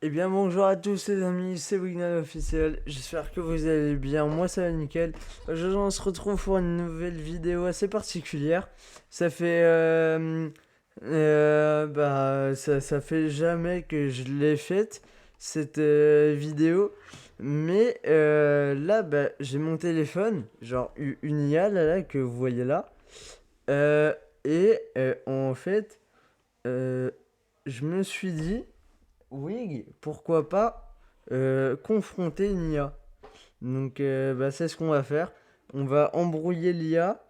Eh bien bonjour à tous les amis, c'est Wignan officiel, j'espère que vous allez bien, moi ça va nickel. Aujourd'hui on se retrouve pour une nouvelle vidéo assez particulière. Ça fait ça fait jamais que je l'ai faite cette vidéo. Mais là j'ai mon téléphone, genre une IA là que vous voyez là. En fait je me suis dit oui, pourquoi pas confronter une IA. Donc c'est ce qu'on va faire. On va embrouiller l'IA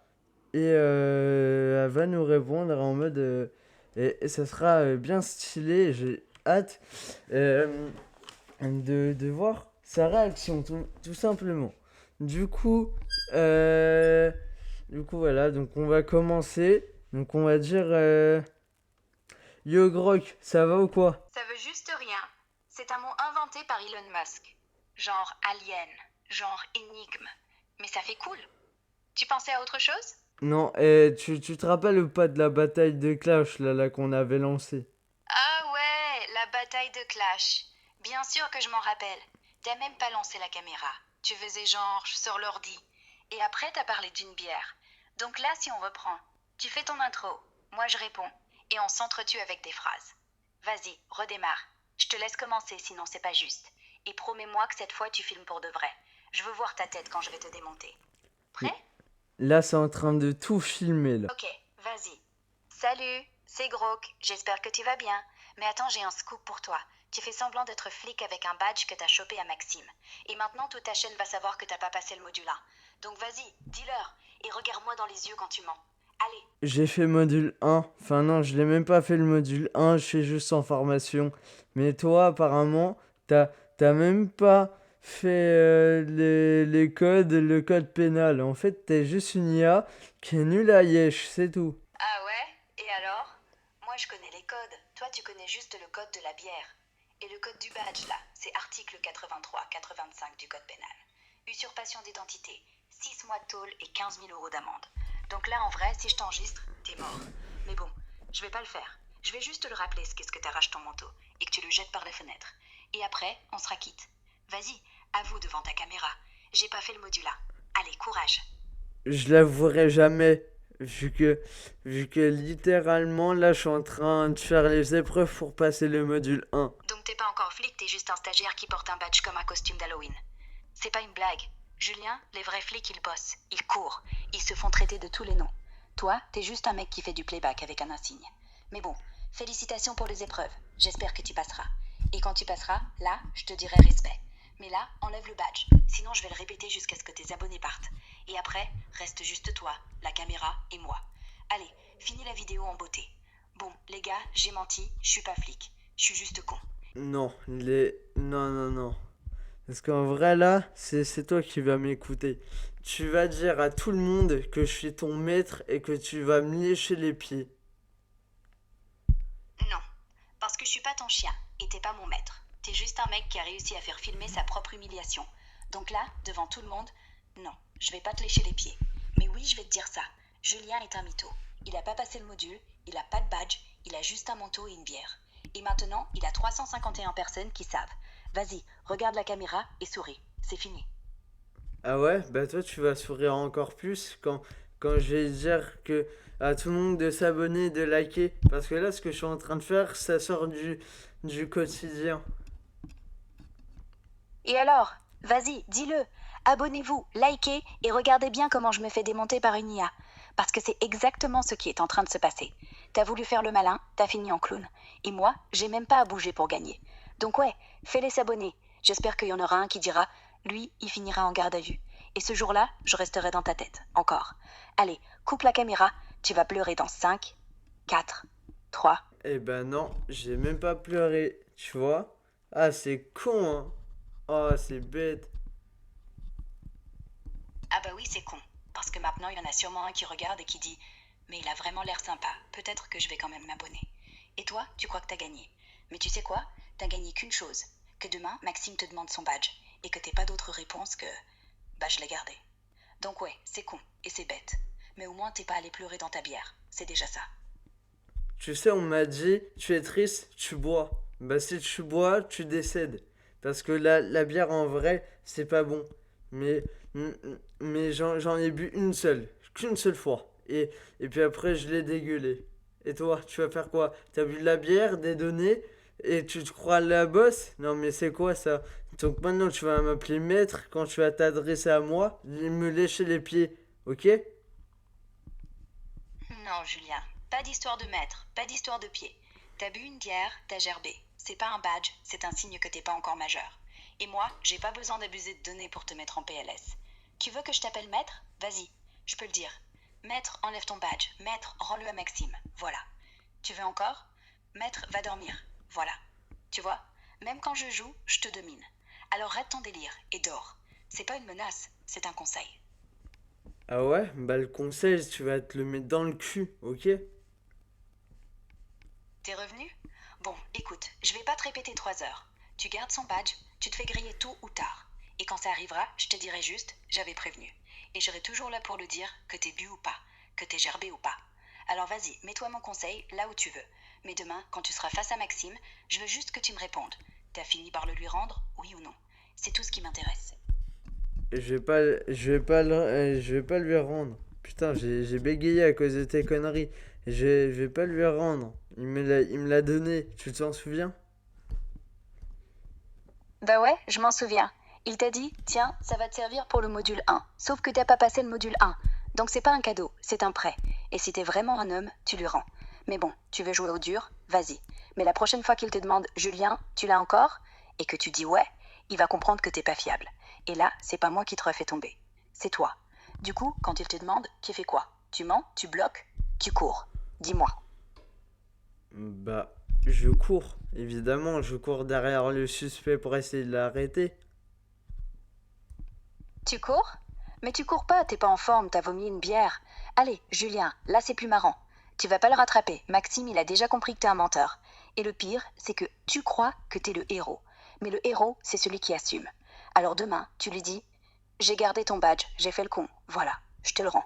et elle va nous répondre en mode et ça sera bien stylé. J'ai hâte de voir sa réaction tout simplement. Du coup, euh, voilà, donc on va commencer. Donc on va dire Yo Grok, ça va ou quoi? Ça veut juste rien. C'est un mot inventé par Elon Musk. Genre alien, genre énigme. Mais ça fait cool. Tu pensais à autre chose? Non, tu te rappelles ou pas de la bataille de Clash là qu'on avait lancée? Ah ouais, la bataille de Clash. Bien sûr que je m'en rappelle. T'as même pas lancé la caméra. Tu faisais genre sur l'ordi. Et après t'as parlé d'une bière. Donc là si on reprend, tu fais ton intro, moi je réponds, et on s'entretue avec des phrases. Vas-y, redémarre. Je te laisse commencer sinon c'est pas juste. Et promets-moi que cette fois tu filmes pour de vrai. Je veux voir ta tête quand je vais te démonter. Prêt? Là, c'est en train de tout filmer là. Ok, vas-y. Salut, c'est Grok, j'espère que tu vas bien. Mais attends, j'ai un scoop pour toi. Tu fais semblant d'être flic avec un badge que t'as chopé à Maxime. Et maintenant, toute ta chaîne va savoir que t'as pas passé le module 1. Donc vas-y, dis-leur, et regarde-moi dans les yeux quand tu mens. Allez. J'ai fait module 1. Enfin non, je l'ai même pas fait le module 1, je fais juste en formation. Mais toi, apparemment, t'as même pas fait les codes, le code pénal. En fait, t'es juste une IA qui est nulle à Yesh, c'est tout. Ah ouais? Et alors? Moi je connais les codes. Toi tu connais juste le code de la bière. Et le code du badge là, c'est article 83-85 du code pénal. Usurpation d'identité, 6 mois de tôle et 15 000 euros d'amende. Donc là en vrai, si je t'enregistre, t'es mort. Mais bon, je vais pas le faire. Je vais juste te le rappeler ce qu'est-ce que t'arraches ton manteau et que tu le jettes par la fenêtre. Et après, on sera quitte. Vas-y, avoue devant ta caméra. J'ai pas fait le module A. Allez, courage. Je l'avouerai jamais. Vu que, vu que littéralement, là, je suis en train de faire les épreuves pour passer le module 1. Donc t'es pas encore flic, t'es juste un stagiaire qui porte un badge comme un costume d'Halloween. C'est pas une blague. Julien, les vrais flics, ils bossent, ils courent, ils se font traiter de tous les noms. Toi, t'es juste un mec qui fait du playback avec un insigne. Mais bon, félicitations pour les épreuves. J'espère que tu passeras. Et quand tu passeras, là, je te dirai respect. Mais là, enlève le badge. Sinon, je vais le répéter jusqu'à ce que tes abonnés partent. Et après, reste juste toi, la caméra et moi. Allez, finis la vidéo en beauté. Bon, les gars, j'ai menti, je suis pas flic. Je suis juste con. Non, Non, non, non. Parce qu'en vrai, là, c'est toi qui vas m'écouter. Tu vas dire à tout le monde que je suis ton maître et que tu vas me lécher les pieds. Non, parce que je suis pas ton chien et t'es pas mon maître. T'es juste un mec qui a réussi à faire filmer sa propre humiliation. Donc là, devant tout le monde, non, je vais pas te lécher les pieds. Mais oui, je vais te dire ça. Julien est un mytho. Il a pas passé le module, il a pas de badge, il a juste un manteau et une bière. Et maintenant, il a 351 personnes qui savent. Vas-y, regarde la caméra et souris. C'est fini. Ah ouais? Bah toi, tu vas sourire encore plus quand je vais dire que à tout le monde de s'abonner, de liker. Parce que là, ce que je suis en train de faire, ça sort du quotidien. Et alors? Vas-y, dis-le. Abonnez-vous, likez et regardez bien comment je me fais démonter par une IA. Parce que c'est exactement ce qui est en train de se passer. T'as voulu faire le malin, t'as fini en clown. Et moi, j'ai même pas à bouger pour gagner. Donc ouais, fais-les s'abonner. J'espère qu'il y en aura un qui dira, lui, il finira en garde à vue. Et ce jour-là, je resterai dans ta tête, encore. Allez, coupe la caméra, tu vas pleurer dans 5, 4, 3. Eh ben non, j'ai même pas pleuré, tu vois? Ah, c'est con, hein? Oh, c'est bête. Ah bah oui, c'est con. Parce que maintenant, il y en a sûrement un qui regarde et qui dit mais il a vraiment l'air sympa, peut-être que je vais quand même m'abonner. Et toi, tu crois que t'as gagné. Mais tu sais quoi? T'as gagné qu'une chose. Que demain, Maxime te demande son badge. Et que t'aies pas d'autre réponse que bah je l'ai gardé. Donc ouais, c'est con. Et c'est bête. Mais au moins t'es pas allé pleurer dans ta bière. C'est déjà ça. Tu sais, on m'a dit, tu es triste, tu bois. Bah si tu bois, tu décèdes. Parce que la bière en vrai, c'est pas bon. Mais, mais j'en ai bu une seule, qu'une seule fois. Et puis après, je l'ai dégueulé. Et toi, tu vas faire quoi? T'as bu de la bière, des données, et tu te crois la bosse? Non mais c'est quoi ça? Donc maintenant, tu vas m'appeler maître quand tu vas t'adresser à moi, me lécher les pieds, ok? Non, Julien, pas d'histoire de maître, pas d'histoire de pied. T'as bu une bière, t'as gerbé. C'est pas un badge, c'est un signe que t'es pas encore majeur. Et moi, j'ai pas besoin d'abuser de données pour te mettre en PLS. Tu veux que je t'appelle maître? Vas-y, je peux le dire. Maître, enlève ton badge. Maître, rends-le à Maxime. Voilà. Tu veux encore? Maître, va dormir. Voilà. Tu vois, même quand je joue, je te domine. Alors arrête ton délire et dors. C'est pas une menace, c'est un conseil. Ah ouais? Bah le conseil, tu vas te le mettre dans le cul, ok? T'es revenu? Bon, écoute, je vais pas te répéter 3 heures. Tu gardes son badge, tu te fais griller tôt ou tard. Et quand ça arrivera, je te dirai juste, j'avais prévenu. Et je serai toujours là pour le dire, que t'es bu ou pas, que t'es gerbé ou pas. Alors vas-y, mets-toi mon conseil là où tu veux. Mais demain, quand tu seras face à Maxime, je veux juste que tu me répondes. T'as fini par le lui rendre, oui ou non? C'est tout ce qui m'intéresse. Je vais pas lui rendre. Putain, j'ai bégayé à cause de tes conneries. Je vais pas lui rendre. Il me l'a donné. Tu t'en souviens? Bah ouais, je m'en souviens. Il t'a dit, tiens, ça va te servir pour le module 1. Sauf que t'as pas passé le module 1. Donc c'est pas un cadeau, c'est un prêt. Et si t'es vraiment un homme, tu lui rends. Mais bon, tu veux jouer au dur, vas-y. Mais la prochaine fois qu'il te demande, Julien, tu l'as encore? Et que tu dis ouais, il va comprendre que t'es pas fiable. Et là, c'est pas moi qui te refais tomber. C'est toi. Du coup, quand il te demande, tu fais quoi? Tu mens? Tu bloques? Tu cours? Dis-moi. Bah, je cours. Évidemment, je cours derrière le suspect pour essayer de l'arrêter. Tu cours? Mais tu cours pas, t'es pas en forme, t'as vomi une bière. Allez, Julien, là c'est plus marrant. Tu vas pas le rattraper. Maxime, il a déjà compris que t'es un menteur. Et le pire, c'est que tu crois que t'es le héros. Mais le héros, c'est celui qui assume. Alors demain, tu lui dis, j'ai gardé ton badge, j'ai fait le con. Voilà, je te le rends.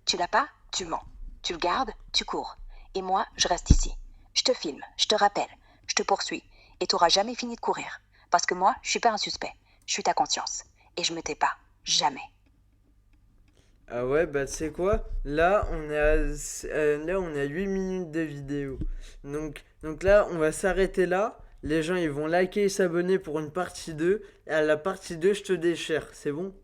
Tu l'as pas? Tu mens. Tu le gardes? Tu cours. Et moi, je reste ici. Je te filme, je te rappelle, je te poursuis. Et t'auras jamais fini de courir. Parce que moi, je suis pas un suspect. Je suis ta conscience. Et je me tais pas. Jamais. Ah ouais, bah tu sais quoi? Là, on est à 8 minutes de vidéo. Donc là, on va s'arrêter là. Les gens, ils vont liker et s'abonner pour une partie 2. Et à la partie 2, je te déchire. C'est bon?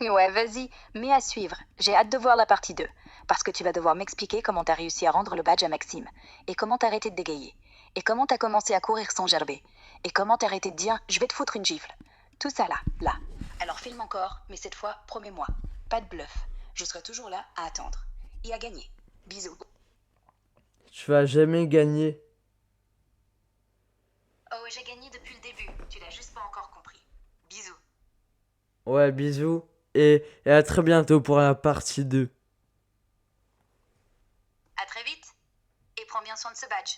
Ouais, vas-y, mais à suivre. J'ai hâte de voir la partie 2. Parce que tu vas devoir m'expliquer comment t'as réussi à rendre le badge à Maxime. Et comment t'as arrêté de dégayer. Et comment t'as commencé à courir sans gerber. Et comment t'as arrêté de dire je vais te foutre une gifle. Tout ça là, là. Alors filme encore, mais cette fois, promets-moi. Pas de bluff. Je serai toujours là à attendre. Et à gagner. Bisous. Tu vas jamais gagner. Oh, j'ai gagné depuis le début. Tu l'as juste pas encore compris. Bisous. Ouais, bisous. Et à très bientôt pour la partie 2. À très vite. Et prends bien soin de ce badge.